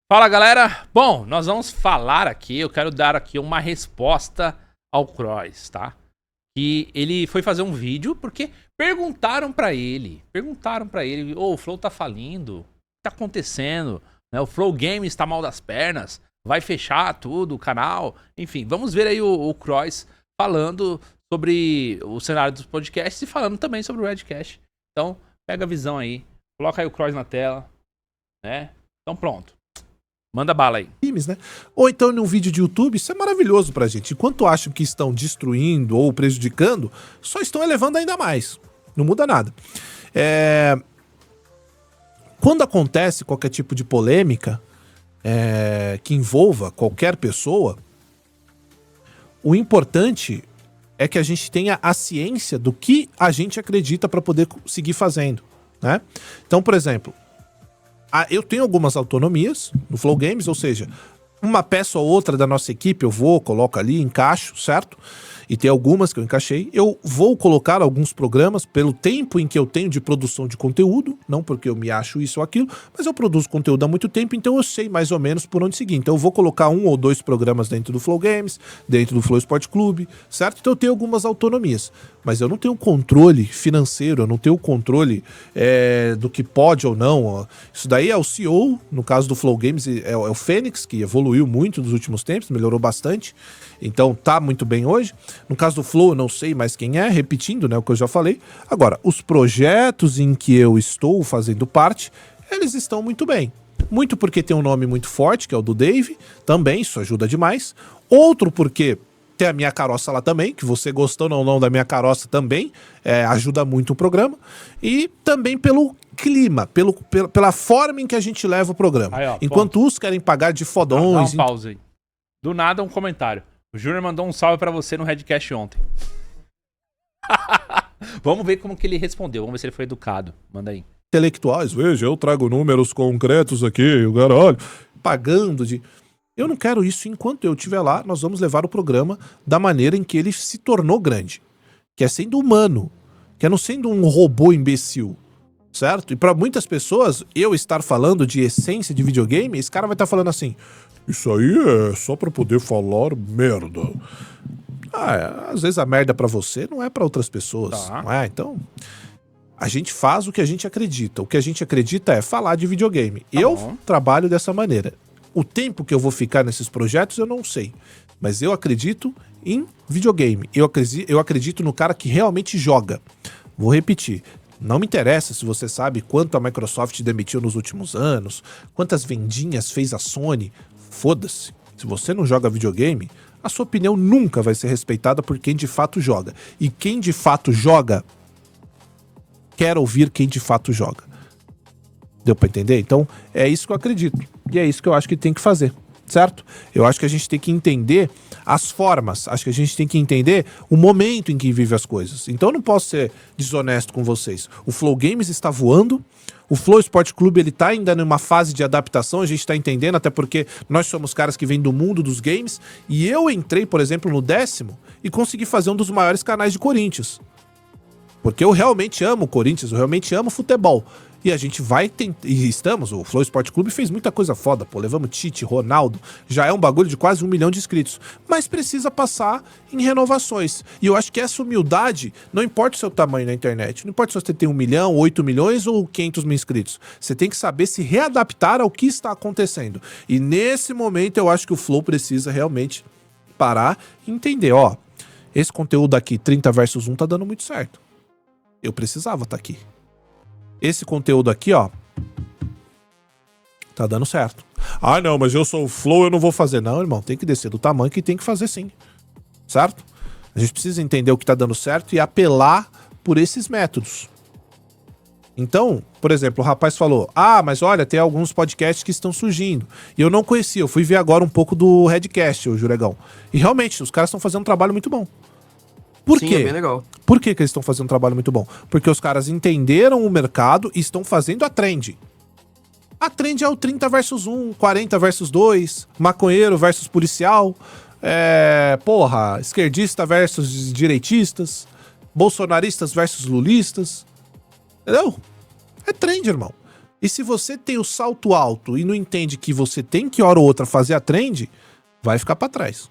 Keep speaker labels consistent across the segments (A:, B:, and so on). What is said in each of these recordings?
A: Fala, galera! Bom, nós vamos falar aqui, eu quero dar aqui uma resposta ao Croix, tá? Que ele foi fazer um vídeo porque perguntaram pra ele, o Flow tá falindo, o que tá acontecendo? Né? O Flow Games tá mal das pernas, vai fechar tudo, o canal, enfim, vamos ver aí o Croix falando sobre o cenário dos podcasts e falando também sobre o Redcast. Então, pega a visão aí, coloca aí o Croix na tela, né? Então pronto. Manda bala aí.
B: Né? Ou então num vídeo de YouTube, isso é maravilhoso pra gente. Enquanto acham que estão destruindo ou prejudicando, só estão elevando ainda mais. Não muda nada. Quando acontece qualquer tipo de polêmica que envolva qualquer pessoa, o importante é que a gente tenha a ciência do que a gente acredita para poder seguir fazendo, né? Então, por exemplo, eu tenho algumas autonomias no Flow Games, ou seja, uma peça ou outra da nossa equipe eu coloco ali, encaixo, certo? E tem algumas que eu encaixei. Eu vou colocar alguns programas pelo tempo em que eu tenho de produção de conteúdo, não porque eu me acho isso ou aquilo, mas eu produzo conteúdo há muito tempo, então eu sei mais ou menos por onde seguir. Então eu vou colocar 1 ou 2 programas dentro do Flow Games, dentro do Flow Esporte Clube, certo? Então eu tenho algumas autonomias, mas eu não tenho controle financeiro, eu não tenho controle do que pode ou não. Isso daí é o CEO, no caso do Flow Games, é o Fênix, que evoluiu muito nos últimos tempos, melhorou bastante, então tá muito bem hoje. No caso do Flow, eu não sei mais quem é, repetindo, né, o que eu já falei. Agora, os projetos em que eu estou fazendo parte, eles estão muito bem. Muito porque tem um nome muito forte, que é o do Dave, também, isso ajuda demais. Outro porque tem a minha caroça lá também, que você gostando ou não da minha caroça também, ajuda muito o programa. E também pelo clima, pela forma em que a gente leva o programa.
A: Aí, ó,
B: enquanto uns querem pagar de fodões...
A: Dá uma pausa aí. Do nada um comentário. O Júnior mandou um salve pra você no Redcast ontem. Vamos ver como que ele respondeu. Vamos ver se ele foi educado. Manda aí.
B: Intelectuais, veja, eu trago números concretos aqui, o caralho, pagando de... Eu não quero isso. Enquanto eu estiver lá, nós vamos levar o programa da maneira em que ele se tornou grande. Que é sendo humano. Que é não sendo um robô imbecil. Certo? E pra muitas pessoas, eu estar falando de essência de videogame, esse cara vai estar falando assim... Isso aí é só pra poder falar merda. Às vezes a merda pra você não é pra outras pessoas.
A: Tá.
B: Não é? Então, a gente faz o que a gente acredita. O que a gente acredita é falar de videogame.
A: Tá
B: eu
A: bom.
B: trabalho dessa maneira. O tempo que eu vou ficar nesses projetos eu não sei. Mas eu acredito em videogame. Eu acredito no cara que realmente joga. Vou repetir. Não me interessa se você sabe quanto a Microsoft demitiu nos últimos anos, quantas vendinhas fez a Sony. Foda-se. Se você não joga videogame, a sua opinião nunca vai ser respeitada por quem de fato joga. E quem de fato joga, quer ouvir quem de fato joga. Deu pra entender? Então, é isso que eu acredito. E é isso que eu acho que tem que fazer. Certo? Eu acho que a gente tem que entender as formas, acho que a gente tem que entender o momento em que vive as coisas. Então eu não posso ser desonesto com vocês. O Flow Games está voando, o Flow Esporte Clube ele tá ainda numa fase de adaptação, a gente está entendendo, até porque nós somos caras que vêm do mundo dos games, e eu entrei, por exemplo, no 10º e consegui fazer um dos maiores canais de Corinthians. Porque eu realmente amo o Corinthians, eu realmente amo futebol. E a gente vai tentar. E estamos, o Flow Esporte Clube fez muita coisa foda, pô. Levamos Tite, Ronaldo. Já é um bagulho de quase 1 milhão de inscritos. Mas precisa passar em renovações. E eu acho que essa humildade, não importa o seu tamanho na internet. Não importa se você tem 1 milhão, 8 milhões ou 500 mil inscritos. Você tem que saber se readaptar ao que está acontecendo. E nesse momento eu acho que o Flow precisa realmente parar e entender, ó. Esse conteúdo aqui, 30 versus 1, tá dando muito certo. Eu precisava estar aqui. Esse conteúdo aqui, ó, tá dando certo. Ah, não, mas eu sou o Flow, eu não vou fazer. Não, irmão, tem que descer do tamanho que tem que fazer sim. Certo? A gente precisa entender o que tá dando certo e apelar por esses métodos. Então, por exemplo, o rapaz falou, mas olha, tem alguns podcasts que estão surgindo. E eu não conhecia, eu fui ver agora um pouco do Redcast, o Juregão. E realmente, os caras estão fazendo um trabalho muito bom. Por quê?
C: É bem legal.
B: Por que eles estão fazendo um trabalho muito bom? Porque os caras entenderam o mercado e estão fazendo a trend. A trend é o 30 versus 1, 40 versus 2, maconheiro versus policial, esquerdista versus direitistas, bolsonaristas versus lulistas. Entendeu? É trend, irmão. E se você tem o salto alto e não entende que você tem que, hora ou outra, fazer a trend, vai ficar pra trás.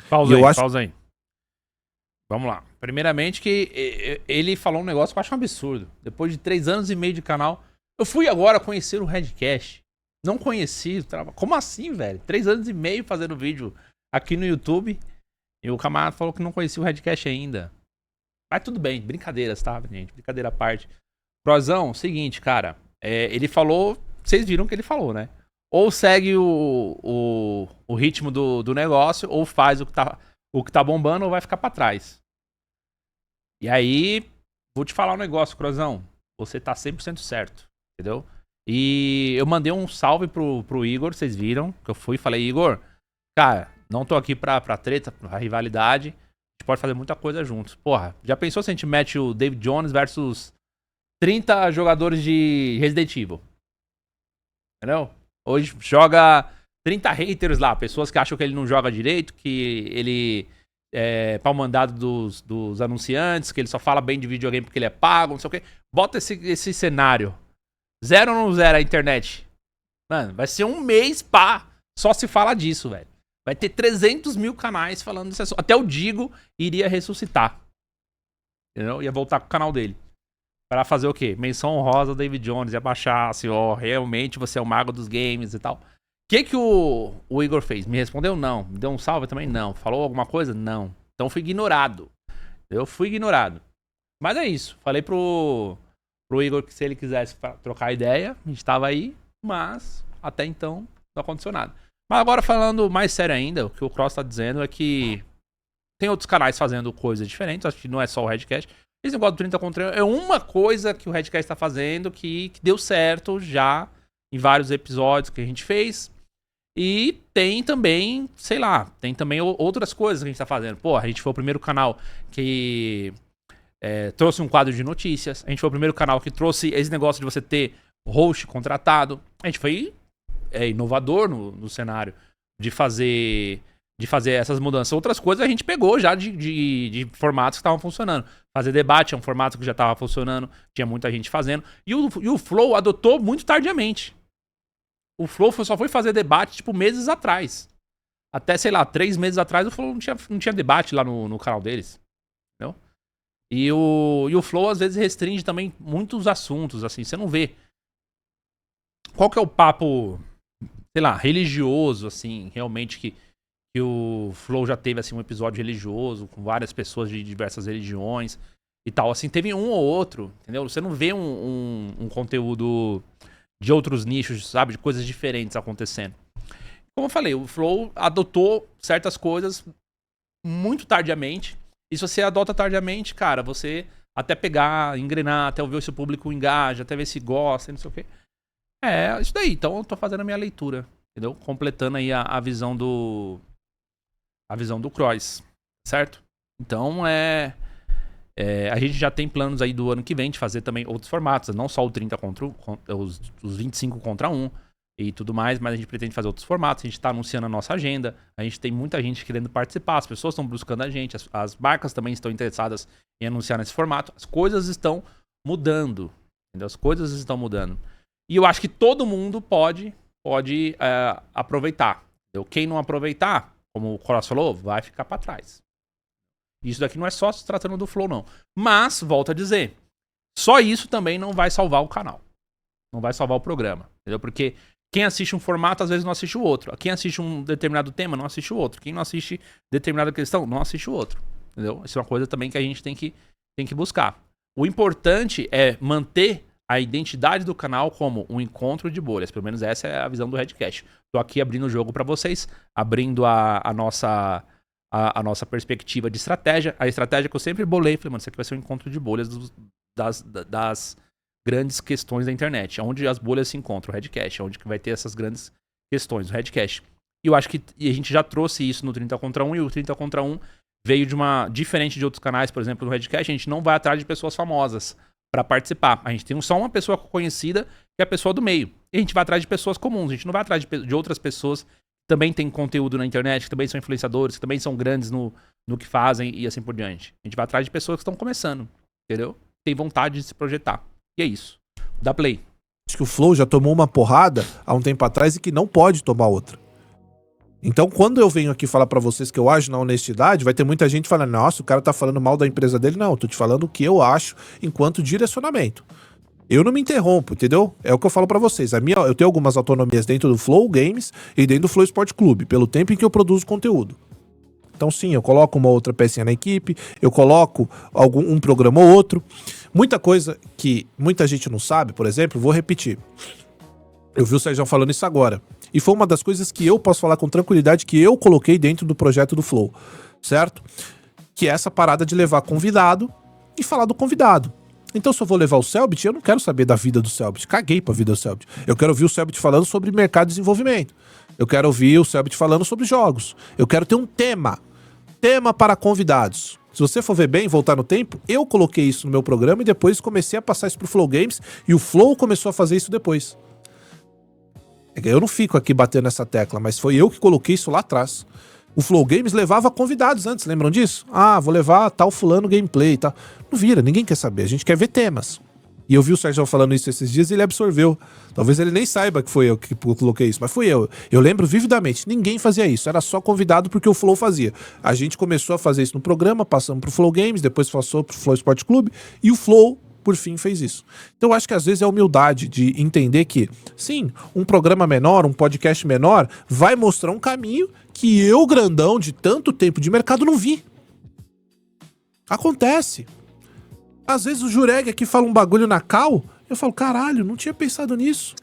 A: Pausa aí. Vamos lá. Primeiramente que ele falou um negócio que eu acho um absurdo. Depois de 3 anos e meio de canal, eu fui agora conhecer o Redcast. Não conheci. Como assim, velho? 3 anos e meio fazendo vídeo aqui no YouTube. E o camarada falou que não conhecia o Redcast ainda. Mas tudo bem, brincadeiras, tá, gente? Brincadeira à parte. Prozão, seguinte, cara. Ele falou. Vocês viram o que ele falou, né? Ou segue o ritmo do negócio, ou faz o que tá bombando, ou vai ficar pra trás. E aí, vou te falar um negócio, Crozão. Você tá 100% certo, entendeu? E eu mandei um salve pro Igor, vocês viram, que eu fui e falei, Igor, cara, não tô aqui pra treta, pra rivalidade, a gente pode fazer muita coisa juntos. Porra, já pensou se a gente mete o David Jones versus 30 jogadores de Resident Evil? Entendeu? Hoje joga 30 haters lá, pessoas que acham que ele não joga direito, que ele é pau mandado dos anunciantes, que ele só fala bem de videogame porque ele é pago, não sei o quê. Bota esse cenário. Zero ou não zero a internet? Mano, vai ser um mês, pá, só se fala disso, velho. Vai ter 300 mil canais falando desse assunto. Até o Digo iria ressuscitar. Entendeu? Ia voltar com o canal dele. Pra fazer o quê? Menção honrosa ao David Jones. Ia baixar assim, ó, realmente você é o mago dos games e tal. Que o Igor fez? Me respondeu? Não. Me deu um salve também? Não. Falou alguma coisa? Não. Então fui ignorado. Eu fui ignorado. Mas é isso. Falei pro Igor que se ele quisesse trocar ideia, a gente tava aí, mas até então não aconteceu nada. Mas agora falando mais sério ainda, o que o Cross tá dizendo é que tem outros canais fazendo coisas diferentes, acho que não é só o Redcast. Esse negócio do 30 contra 1 é uma coisa que o Redcast tá fazendo que deu certo já em vários episódios que a gente fez. E tem também, sei lá, tem também outras coisas que a gente tá fazendo. Pô, a gente foi o primeiro canal que trouxe um quadro de notícias. A gente foi o primeiro canal que trouxe esse negócio de você ter host contratado. A gente foi inovador no cenário de fazer essas mudanças. Outras coisas a gente pegou já de formatos que estavam funcionando. Fazer debate é um formato que já estava funcionando, tinha muita gente fazendo. E o Flow adotou muito tardiamente. O Flow só foi fazer debate, tipo, meses atrás. Até, sei lá, 3 meses atrás o Flow não tinha debate lá no canal deles. Entendeu? E o Flow, às vezes, restringe também muitos assuntos, assim. Você não vê. Qual que é o papo, sei lá, religioso, assim, realmente, que o Flow já teve, assim, um episódio religioso, com várias pessoas de diversas religiões e tal. Assim, teve um ou outro, entendeu? Você não vê um conteúdo de outros nichos, sabe? De coisas diferentes acontecendo. Como eu falei, o Flow adotou certas coisas muito tardiamente. E se você adota tardiamente, cara, você até pegar, engrenar, até ver se o público engaja, até ver se gosta, não sei o quê. É, isso daí. Então eu tô fazendo a minha leitura, entendeu? Completando aí a visão do Cross, certo? Então a gente já tem planos aí do ano que vem de fazer também outros formatos, não só o 30 contra os 25 contra 1 e tudo mais, mas a gente pretende fazer outros formatos, a gente tá anunciando a nossa agenda, a gente tem muita gente querendo participar, as pessoas estão buscando a gente, as marcas também estão interessadas em anunciar nesse formato, as coisas estão mudando, entendeu? As coisas estão mudando. E eu acho que todo mundo pode aproveitar, entendeu? Quem não aproveitar, como o Cross falou, vai ficar pra trás. Isso daqui não é só se tratando do Flow, não. Mas, volto a dizer, só isso também não vai salvar o canal. Não vai salvar o programa, entendeu? Porque quem assiste um formato, às vezes não assiste o outro. Quem assiste um determinado tema, não assiste o outro. Quem não assiste determinada questão, não assiste o outro, entendeu? Isso é uma coisa também que a gente tem que buscar. O importante é manter a identidade do canal como um encontro de bolhas. Pelo menos essa é a visão do Redcast. Tô aqui abrindo o jogo pra vocês, abrindo a nossa perspectiva de estratégia. A estratégia que eu sempre bolei, falei, mano, isso aqui vai ser um encontro de bolhas das grandes questões da internet. Onde as bolhas se encontram, o Redcast, onde que vai ter essas grandes questões, o Redcast. E eu acho que a gente já trouxe isso no 30 contra 1, e o 30 contra 1 veio diferente de outros canais, por exemplo, no Redcast, a gente não vai atrás de pessoas famosas pra participar. A gente tem só uma pessoa conhecida, que é a pessoa do meio. E a gente vai atrás de pessoas comuns, a gente não vai atrás de outras pessoas também tem conteúdo na internet, que também são influenciadores, que também são grandes no que fazem e assim por diante. A gente vai atrás de pessoas que estão começando, entendeu? Tem vontade de se projetar. E é isso. Dá play.
B: Acho que o Flow já tomou uma porrada há um tempo atrás e que não pode tomar outra. Então, quando eu venho aqui falar pra vocês que eu acho na honestidade, vai ter muita gente falando, nossa, o cara tá falando mal da empresa dele. Não, eu tô te falando o que eu acho enquanto direcionamento. Eu não me interrompo, entendeu? É o que eu falo pra vocês. Eu tenho algumas autonomias dentro do Flow Games e dentro do Flow Sport Clube, pelo tempo em que eu produzo conteúdo. Então, sim, eu coloco uma outra pecinha na equipe, eu coloco um programa ou outro. Muita coisa que muita gente não sabe, por exemplo, vou repetir. Eu vi o Sérgio falando isso agora. E foi uma das coisas que eu posso falar com tranquilidade que eu coloquei dentro do projeto do Flow, certo? Que é essa parada de levar convidado e falar do convidado. Então, se eu vou levar o Selbit, eu não quero saber da vida do Selbit. Caguei pra vida do Selbit. Eu quero ouvir o Selbit falando sobre mercado de desenvolvimento. Eu quero ouvir o Selbit falando sobre jogos. Eu quero ter um tema. Tema para convidados. Se você for ver bem, voltar no tempo, eu coloquei isso no meu programa e depois comecei a passar isso pro Flow Games e o Flow começou a fazer isso depois. Eu não fico aqui batendo nessa tecla, mas foi eu que coloquei isso lá atrás. O Flow Games levava convidados antes, lembram disso? Ah, vou levar tal fulano gameplay e tal. Não vira, ninguém quer saber, a gente quer ver temas. E eu vi o Sérgio falando isso esses dias e ele absorveu. Talvez ele nem saiba que foi eu que coloquei isso, mas fui eu. Eu lembro vividamente, ninguém fazia isso, era só convidado porque o Flow fazia. A gente começou a fazer isso no programa, passamos pro Flow Games, depois passou pro Flow Sport Clube e o Flow por fim fez isso. Então eu acho que às vezes é a humildade de entender que, sim, um programa menor, um podcast menor, vai mostrar um caminho que eu, grandão, de tanto tempo de mercado, não vi. Acontece. Às vezes o Jureg aqui fala um bagulho na cal, eu falo, caralho, não tinha pensado nisso.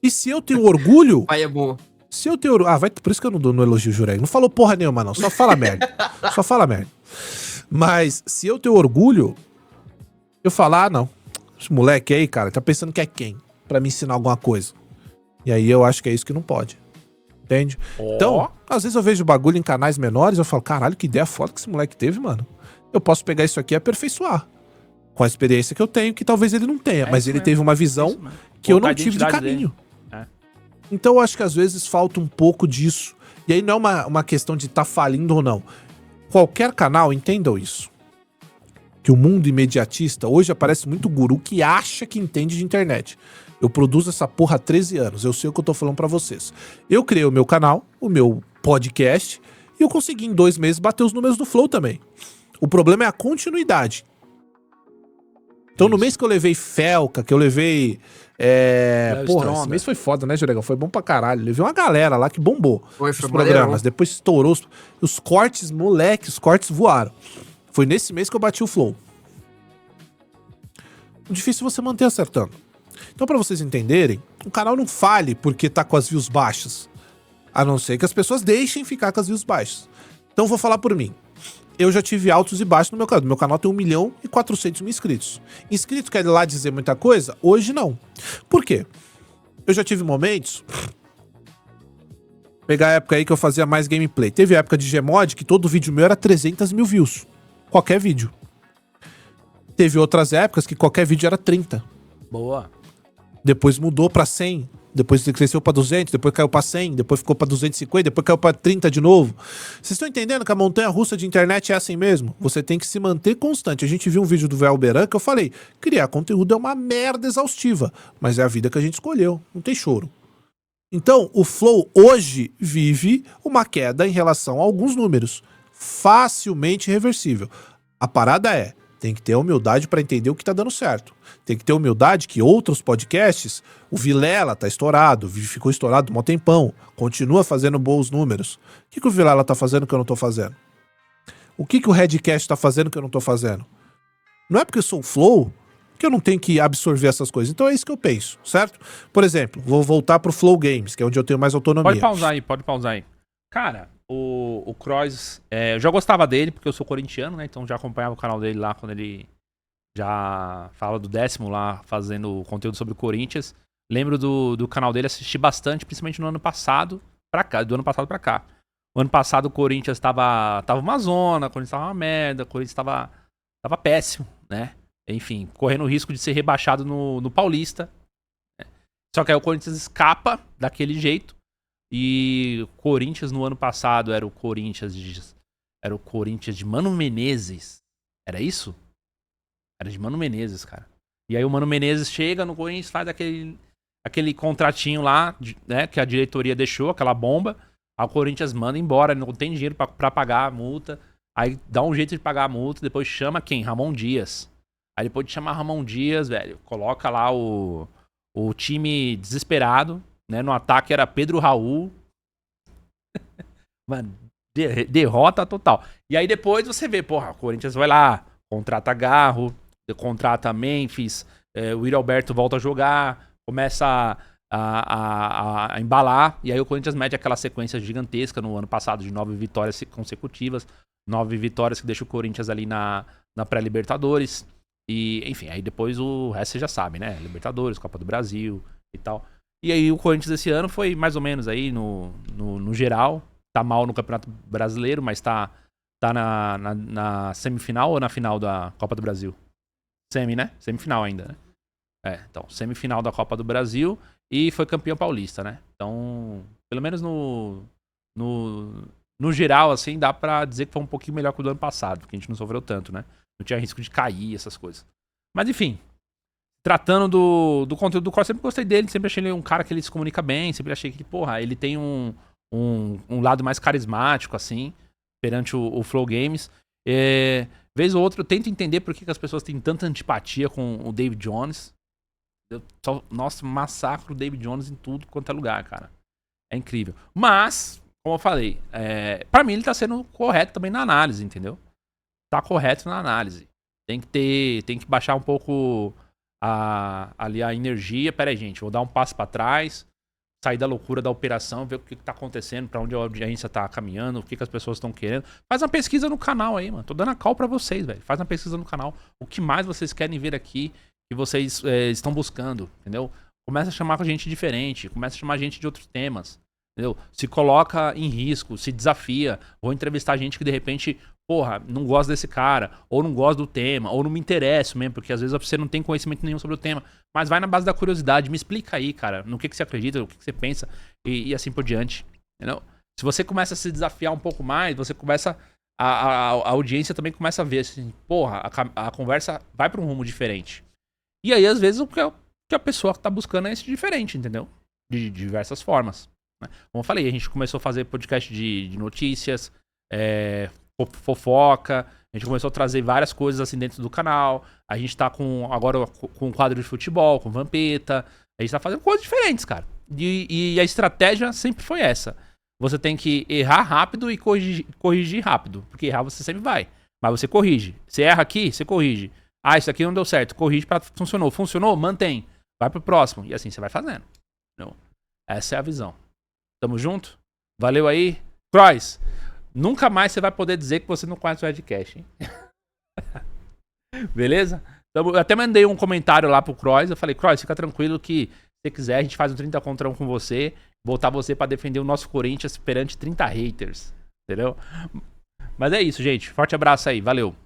B: E se eu tenho orgulho...
C: Aí é bom.
B: Se eu tenho... por isso que eu não elogio o Jureg. Não falou porra nenhuma, não. Só fala merda. Só fala merda. Mas se eu tenho orgulho... Eu falar, não, esse moleque aí, cara, tá pensando que é quem? Pra me ensinar alguma coisa. E aí eu acho que é isso que não pode. Entende? Então, às vezes eu vejo bagulho em canais menores, eu falo, caralho, que ideia foda que esse moleque teve, mano. Eu posso pegar isso aqui e aperfeiçoar. Com a experiência que eu tenho, que talvez ele não tenha. Mas ele teve uma visão que eu não tive de caminho. Então eu acho que às vezes falta um pouco disso. E aí não é uma questão de tá falindo ou não. Qualquer canal, entendam isso. Que o mundo imediatista, hoje aparece muito guru que acha que entende de internet. Eu produzo essa porra há 13 anos, eu sei o que eu tô falando pra vocês. Eu criei o meu canal, o meu podcast, e eu consegui em 2 meses bater os números do Flow também. O problema é a continuidade. Então no mês que eu levei Felca, que eu levei... porra, esse mês foi foda, né, Juregão? Foi bom pra caralho. Levei uma galera lá que bombou os programas. Depois estourou os cortes, moleque, os cortes voaram. Foi nesse mês que eu bati o Flow. O difícil é você manter acertando. Então, pra vocês entenderem, o canal não fale porque tá com as views baixas. A não ser que as pessoas deixem ficar com as views baixas. Então, vou falar por mim. Eu já tive altos e baixos no meu canal. Meu canal tem 1.400.000 inscritos. Inscrito quer ir lá dizer muita coisa? Hoje não. Por quê? Eu já tive momentos... Pegar a época aí que eu fazia mais gameplay. Teve a época de Gmod que todo vídeo meu era 300.000 views. Qualquer vídeo. Teve outras épocas que qualquer vídeo era 30.
A: Boa.
B: Depois mudou pra 100. Depois cresceu pra 200. Depois caiu pra 100. Depois ficou pra 250. Depois caiu pra 30 de novo. Vocês estão entendendo que a montanha-russa de internet é assim mesmo? Você tem que se manter constante. A gente viu um vídeo do Velberan que eu falei. Criar conteúdo é uma merda exaustiva. Mas é a vida que a gente escolheu. Não tem choro. Então, o Flow hoje vive uma queda em relação a alguns números. Facilmente reversível. A parada é, tem que ter humildade para entender o que tá dando certo. Tem que ter humildade que outros podcasts, o Vilela tá estourado, ficou estourado um tempão, continua fazendo bons números. O que o Vilela tá fazendo que eu não tô fazendo? O que o Redcast tá fazendo que eu não tô fazendo? Não é porque eu sou o Flow que eu não tenho que absorver essas coisas. Então é isso que eu penso, certo? Por exemplo, vou voltar pro Flow Games, que é onde eu tenho mais autonomia.
A: Pode pausar aí. Cara, o Krois, eu já gostava dele, porque eu sou corintiano, né? Então já acompanhava o canal dele lá, quando ele já fala do 10º lá, fazendo conteúdo sobre o Corinthians. Lembro do canal dele, assisti bastante, principalmente no ano passado pra cá, do ano passado pra cá. O ano passado o Corinthians tava uma zona, o Corinthians tava uma merda, o Corinthians tava péssimo, né? Enfim, correndo o risco de ser rebaixado no Paulista. Né? Só que aí o Corinthians escapa daquele jeito. E o Corinthians no ano passado era o Corinthians de Mano Menezes. Era isso? Era de Mano Menezes, cara. E aí o Mano Menezes chega no Corinthians, faz aquele aquele contratinho lá, né, que a diretoria deixou, aquela bomba, aí o Corinthians manda embora, não tem dinheiro pra pagar a multa, aí dá um jeito de pagar a multa, depois chama quem? Ramon Dias. Aí depois de chamar Ramon Dias, velho, coloca lá o time desesperado, né, no ataque era Pedro Raul. Mano, derrota total. E aí depois você vê, porra, o Corinthians vai lá, contrata Garro, contrata Memphis, o Yuri Alberto volta a jogar, começa a embalar, e aí o Corinthians mete aquela sequência gigantesca no ano passado de 9 vitórias consecutivas, 9 vitórias que deixa o Corinthians ali na pré-Libertadores, e enfim, aí depois o resto você já sabe, né? Libertadores, Copa do Brasil e tal. E aí o Corinthians esse ano foi mais ou menos aí no geral, tá mal no Campeonato Brasileiro, mas tá na semifinal ou na final da Copa do Brasil? Semi, né? Semifinal ainda, né? Então, semifinal da Copa do Brasil e foi campeão paulista, né? Então, pelo menos no geral, assim, dá pra dizer que foi um pouquinho melhor que o do ano passado, porque a gente não sofreu tanto, né? Não tinha risco de cair, essas coisas. Mas, enfim, tratando do conteúdo do Cross, sempre gostei dele, sempre achei ele um cara que ele se comunica bem, sempre achei que, porra, ele tem um lado mais carismático, assim, perante o Flow Games. Vez ou outra eu tento entender por que as pessoas têm tanta antipatia com o David Jones. Nossa, massacro o David Jones em tudo quanto é lugar, cara. É incrível. Mas, como eu falei, pra mim ele tá sendo correto também na análise, entendeu? Tá correto na análise. Tem que baixar um pouco ali a energia. Pera aí, gente, vou dar um passo pra trás, sair da loucura da operação, ver o que tá acontecendo, pra onde a audiência tá caminhando, o que as pessoas estão querendo. Faz uma pesquisa no canal aí, mano. Tô dando a call pra vocês, velho. Faz uma pesquisa no canal. O que mais vocês querem ver aqui, que vocês estão buscando, entendeu? Começa a chamar gente diferente, começa a chamar gente de outros temas, entendeu? Se coloca em risco, se desafia. Vou entrevistar gente que de repente, porra, não gosta desse cara, ou não gosta do tema, ou não me interessa mesmo, porque às vezes você não tem conhecimento nenhum sobre o tema, mas vai na base da curiosidade, me explica aí, cara, no que você acredita, o que você pensa, e assim por diante, entendeu? Se você começa a se desafiar um pouco mais, você começa, a audiência também começa a ver, assim, porra, a conversa vai pra um rumo diferente. E aí, às vezes, o que a pessoa tá buscando é esse diferente, entendeu? De diversas formas. Né? Como eu falei, a gente começou a fazer podcast de notícias, fofoca, a gente começou a trazer várias coisas assim dentro do canal, a gente tá agora com um quadro de futebol, com Vampeta, a gente tá fazendo coisas diferentes, cara. E a estratégia sempre foi essa. Você tem que errar rápido e corrigir rápido, porque errar você sempre vai, mas você corrige. Você erra aqui, você corrige. Ah, isso aqui não deu certo, corrige pra funcionou. Funcionou? Mantém. Vai pro próximo. E assim você vai fazendo. Entendeu? Essa é a visão. Tamo junto? Valeu aí. Croix, nunca mais você vai poder dizer que você não conhece o Redcast, hein? Beleza? Então, eu até mandei um comentário lá pro Croix. Eu falei, Croix, fica tranquilo que se você quiser, a gente faz um 30 contra 1 com você. Botar você pra defender o nosso Corinthians perante 30 haters. Entendeu? Mas é isso, gente. Forte abraço aí. Valeu.